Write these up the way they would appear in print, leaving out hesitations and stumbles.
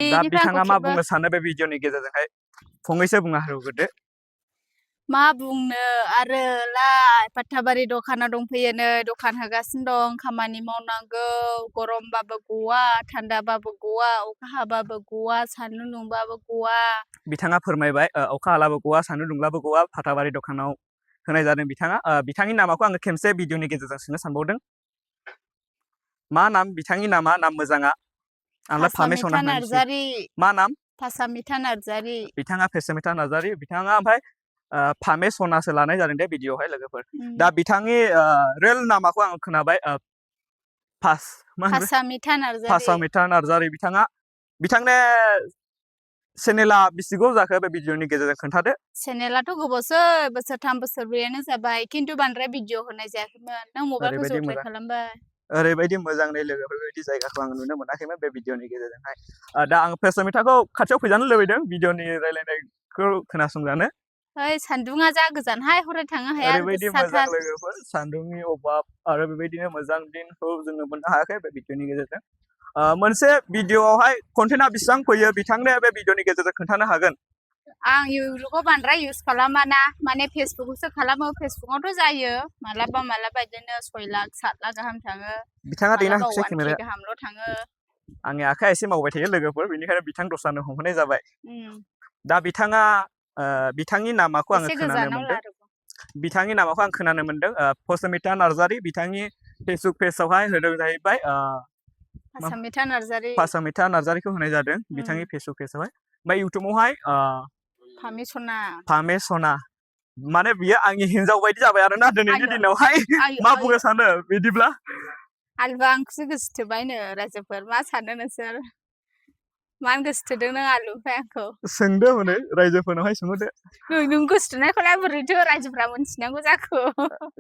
दा बिथाङा मा बुंनो सानो बे भिडिअनि गेजेरजोंहाय फंनैसो बुंना होग्रोदो। मा बुंनो आरो लाय पाट्टाबारि दखानाव दंफैयो नै दखान होगासिनो दं खामानि मावनांगौ गरमबाबो गवा थान्दाबाबो गवा अखा हाबाबो गवा सान्दुं दुंबाबो गवा। बिथाङा फोरमायबाय अखा हालाबो गवा सान्दुं दुंब्लाबो गवा पाट्टाबारि दखानाव होनाय जादों बिथाङा बिथांनि नामखौ आङो खेमसे भिडिअनि गेजेरजों सोंनो सानबावदों। मा नाम बिथांनि नामा नाम मोजाङा? आंलाय फामेसना होननानैसो। मा नाम? फासामिथा नार्जारि। बिथाङा फेसामिथा नार्जारि बिथाङा ओमफ्राय फामेसनासो लानाय जादों दे भिडिअआवहाय लोगोफोर। दा बिथांनि रियेल नामाखौ आं खोनाबाय फासामिथा नार्जारि बिथांनि चेनेला बेसेबां जाखो बे भिडिअनि गेजेरजों खोन्थादो। चेनेलाथ' गोबावसै बोसोरथाम बोसोरब्रैयानो जाबाय खिन्थु बांद्राय भिडिअ होनाय जायाखैमोन। नों मबाइलखौ ज'थाय खालामबाय। ओरैबायदि मोजां नै लोगोफोर बेबायदि जायगाखौ आं नुनो मोनाखैमोन बे भिडिअनि गेजेरजोंहाय। दा आं फेसामिथाखौ खाथियाव फैजानो लुबैदों भिडिअनि रायलायनायखौ खोनासंजानो। ओइ सान्दुङा जा गोजानहाय हरै थांनो हाया ओरैबायदि मोजां लोगोफोर सान्दुंनि अभाब आरो बेबायदिनो मोजां दिनखौ जोङो मोननो हायाखै बे भिडिअनि गेजेरजों। मोनसे भिडिअआवहाय कन्टेन्टआ बेसेबां फैयो बिथांनो बे भिडिअनि गेजेरजों खोन्थानो हागोन। आं इउटुबखौ बांद्राय इउज खालामाना माने फेसबुकखौसो खालामो फेसबुकआवथ' जायो मालाबा बिदिनो 6 लाख 7 लाख गाहाम थाङो। बिथाङा दैना मालाबा होफिनसै 1K केमेराया। गाहामल' थाङो। आंनि आखाइया एसे मावबाय थायो लोगोफोर बेनिखायनो बिथां दस्रानो हमहोनाय जाबाय। दा बिथाङा बिथांनि नामाखौ आङो खोनानो मोनदों। बिथांनि नामाखौ आं खोनानो मोनदों फसमिता नार्जारि बिथांनि फेसबुक पेजआवहाय होदों जाहैबाय फासामिथा नार्जारिखौ होनाय जादों बिथांनि फेसबुक पेजआवहाय। ओमफ्राय इउटुबावहाय फामेसना माने बियो आंनि हिनजाव बायदि जाबाय आरोना दिनैनि दिनावहाय मा बुंनो सानो बिदिब्ला? आलुवा आंखौसो गोसोथोबायनो रायजोफोर मा सानो नोंसोर? मानो गोसोथोदों नों आलु ओमफ्राय आंखौ? सोंदो हनै रायजोफोरनावहाय सोंहरदो। नों गोसोथोनायखौलाय बोरैथो रायजोफ्रा मोनथिनांगौ जाखो?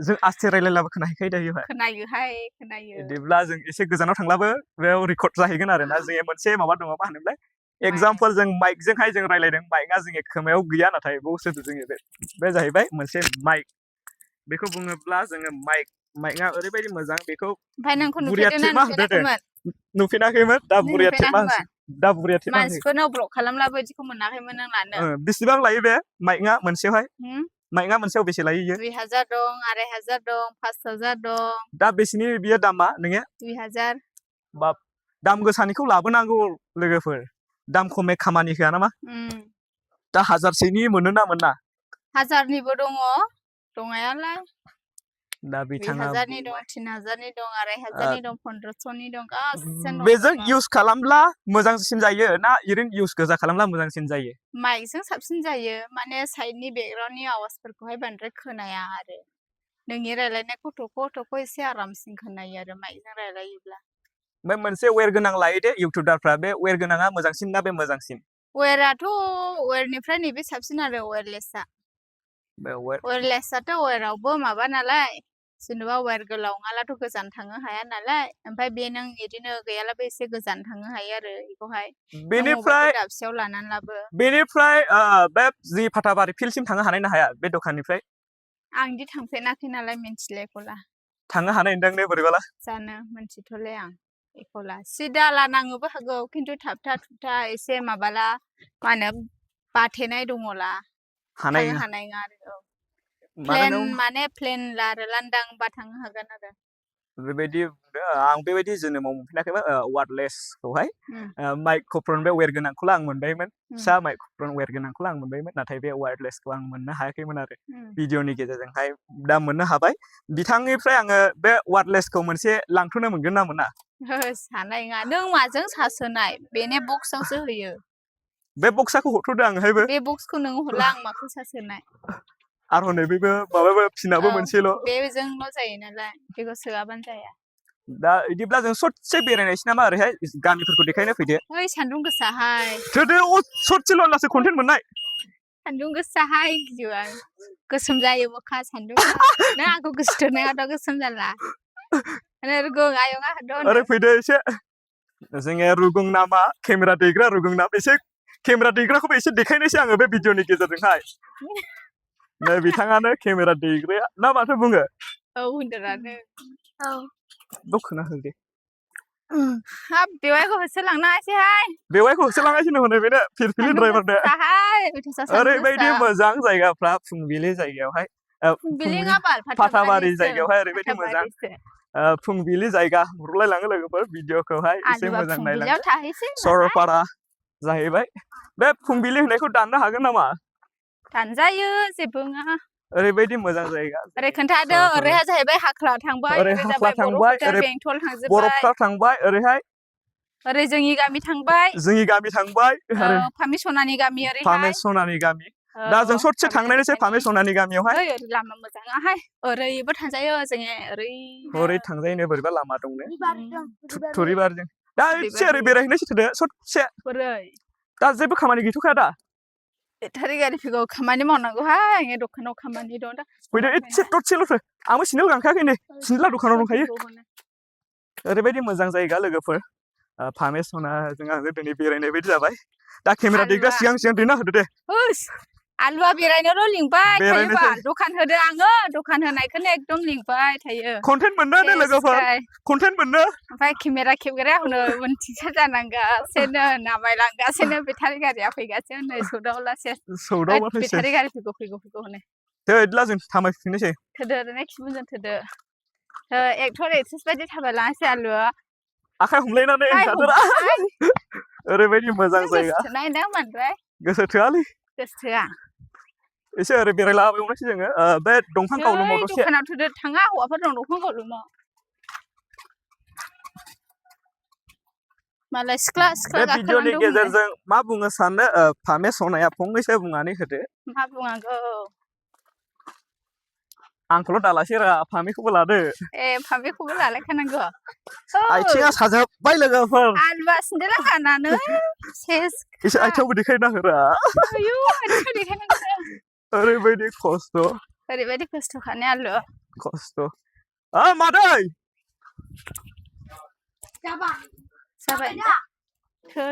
जों आस्थे रायलायलाबो खोनाहैखायो दायोहाय। खोनायोहाय खोनायो। बिदिब्ला जों एसे गोजानाव थांब्लाबो बेयाव रेकर्ड जाहैगोन आरोना जों मोनसे माबा दङ मा होनोमोनलाय एगजामपोल जों माइकजोंहाय जों रायलायदों माइकआ जोंनि खोमायाव गैया नाथाय बावसो जोंनि बे जाहैबाय मोनसे माइक। बेखौ बुङोब्ला जोङो माइकआ ओरैबायदि मोजां बेखौ बुरिया टेपना होदो दे। नुफेराखैमोन दा बुरिया टेपना होसै। दा बुरिया टेपना होसै। मानसिफोरनाव ब्लक खालामलाबो बिदिखौ मोनाखैमोन नों लानो। बेसेबां लायो बे माइकआ मोनसेयावहाय? माइकआ मोनसेयाव बेसे लायो इयो? 2000 दं 2500 दं 5000 दं। दा बेसेनि बियो दामा नोङो? 2000। बाब दाम गोसानिखौ लाबोनांगौ लोगोफोर दाम खमै खामानि होआ नामा? दा 1000सेनि मोनो ना मोना? 1000निबो दङ दंनायालाय। दा बिथाङा 2000नि दं 3000नि दं 2500नि दं 1500नि दं गासिनो दं। बेजों इउज खालामब्ला मोजांसिन जायो ना ओरैनो इउज गोजा खालामब्ला मोजांसिन जायो? माइकजों साबसिन जायो माने साइडनि बेकग्राउन्डनि आवाजफोरखौहाय बांद्राय खोनाया आरो। नोंनि रायलायनायखौ थख' एसे आरामसिन खोनायो आरो माइकजों रायलायोब्ला। ओमफ्राय मोनसे वेर गोनां लायो दे इउटुबारफ्रा बे वेर गोनाङा मोजांसिन ना बे मोजांसिन? वेराथ' वेरनिफ्राय नैबे साबसिन आरो वेरलेसआ। वेरलेसआथ' वेरावबो माबा नालाय जेनेबा वेर गोलाव नङालाथ' गोजान थांनो हाया नालाय ओमफ्राय बे नों बिदिनो गैयालाबो एसे गोजान थांनो हायो आरो बेखौहाय। बेनिफ्राय दाबसेयाव लानानै लाबो। बेनिफ्राय बे जि पाटाबारि फिल्डसिम थांनो हानाय ना हाया बे दखाननिफ्राय? आं बिदि थांफेराखै नालाय मिन्थिला बेखौला। थांनो हानाय नोंदां ने बोरैबाला? जानो मिन्थिथ'ले आं बेखौला सिदा लानांनोबो हागौ खिन्थु थाबथा थुबथा एसे माबाला मा होनो बाथेनाय दङला थांनो हानाय नङा आरो औ। प्लेन आरो लांदांबा थांनो हागोन आरो। बेबायदि आं बेबायदि जोनोमाव मोनफेराखैमोन वार्डलेसखौहाय माइक्र'फन बे वेर गोनांखौल' आं मोनबायमोन फिसा माइक्र'फन वेर गोनांखौल' आं मोनबायमोन नाथाय बे वार्डलेसखौ आं मोननो हायाखैमोन आरो भिडिअनि गेजेरजोंहाय दा मोननो हाबाय। बिथांनिफ्राय आङो बे वार्डलेसखौ मोनसे लांथ'नो मोनगोन ना मोना? हानाय नङा नों माजों चार्ज होनाय बेनो बक्सआवसो होयो। बे बक्सखौ हरथ'दो आंनोहायबो। बे बक्सखौ नों हरला आं माखौ चार्ज होनाय। आरो हनै बेबो माबाबो फिनाबो मोनसेल'। बेजोंल' जायो नालाय बेखौ सोआबानो जाया। दा बिदिब्ला जों ससे बेरायनायसै नामा ओरैहाय गामिफोरखौ देखायनो फैदो। ओइ सान्दुं गोसाहाय। थोदो ससेल' होनब्लासो कन्टेन्ट मोननाय। सान्दुं गोसाहाय गिजु आं गोसोम जायो मोखा सान्दुंबा नों आंखौ गोसोथोनायावथ' गोसोम जाला। रुगुं आयंआ ओरै फैदो एसे जोङो रुगुं नामा केमेरा दैग्रा रुगुं नाम एसे केमेरा दैग्राखौबो एसे देखायनोसै आङो बे भिडिअनि गेजेरजोंहाय। नै बिथाङानो केमेरा दैग्राया ना माथो बुङो? औ होनदोंआनो। औ दख'ना हो दे। हाब बेवाइखौ होसोलांनो हायासैहाय बेवाइखौ होसोलांगासिनो हनै बेनो फिरफिलि ड्राइभारनो ओरैबायदि मोजां जायगाफ्रा फुंबिलि जायगायावहाय फुंबिलि नङा फाथाबारि जायगायावहाय ओरैबायदि मोजां फाथाबारिसो फुंबिलि जायगा हरलायलाङो लोगोफोर भिडिअखौहाय एसे आलुआ मोजां फुंबिलियाव नायलांदो थाहैसै सरलपारा जाहैबाय बे फुंबिलि होननायखौ दाननो हागोन नामा दानजायो जेबो नङा ओरैबायदि मोजां जायगा ओरै खोन्थादो ओरैहा जाहैबाय हाख्ला थांबाय ओरै हाख्ला जाबाय थांबाय बर'फोर ओरै बेंथल थांजोबबाय बरफफ्रा थांबाय ओरैहाय ओरै जोंनि गामि थांबाय जोंनि गामि थांबाय आरो फामि सनानि गामि ओरैहाय फामे सनानि गामि दा जों ससे थांनायनोसै फामे सनानि गामियावहाय ओरै लामा मोजाङाहाय ओरैबो थांजायो जोङो ओरै थांजायनो बोरैबा लामा दंनो थुरिबारजों दा एसे ओरै बेरायहैनोसै थोदो ससे दा जेबो खामानि गैथ'खाया दा बेटारि गारि फैगौ खामानि मावनांगौहाय दखानाव खामानि दं दा फैदो एसे दसेल'थो आंबो सिन्देल गानखायाखै नै सिन्देला दखानाव दंखायो ओरैबायदि मोजां जायगा लोगोफोर फामे सना जों आंजों दिनै बेरायनाय बायदि जाबाय दा केमेरा दैग्रा सिगां दैना होदो दे आलुआ बेरायनोल' लिंबाय थायोबा बेरायनोसै दखान होदो आङो दखान होनायखौनो एकदम लिंबाय थायो कन्टेन्ट मोननो दे लोगोफोर कन्टेन्ट मोननो ओमफ्राय केमेरा खेबग्राया हनै उनथिंसो जानांगासिनो नामायलांगासिनो बेटारि गारिया फैगासिनो नै सौदावलासो बेटारि गारि फैगौ हनै दे बिदिब्ला जों थाबायफिननोसै थोदो नेक्स्ट मोजां थोदो एक्टर एक्ट्रेस बायदि थाबायलाङासै आलुआ आखाइ हमलायनानै ओंखारदोरा ओरैबायदि मोजां जायगा गोसो थोआलै गोसो थोआ एसे ओरै बेरायलाबायबावनोसै जोङो बे दंफां गावलुमाव दसे दखानाव थोदो थाङा हौवाफोर दं दंफां गावलुमाव मालाय सिख्ला बे भिडिअनि गाखोलांदों हनै गेजेरजों मा बुंनो सानो फामे सनाया फंनैसो बुंनानै होदो मा बुंनांगौ आंखौल' दालासै रा फामेखौबो लादो फामेखौबो लालायखानांगौ आथिङा साजोब्बाय लोगोफोर आलुआ सिन्देला गाननानै सेस एसे आथिङावबो देखायना होरा आथिङाव देखायनांगौ ओरैबायदि खस्थ' ओरैबायदि खस्थ'खाने आलु खस्थ' मादै जाबाय थो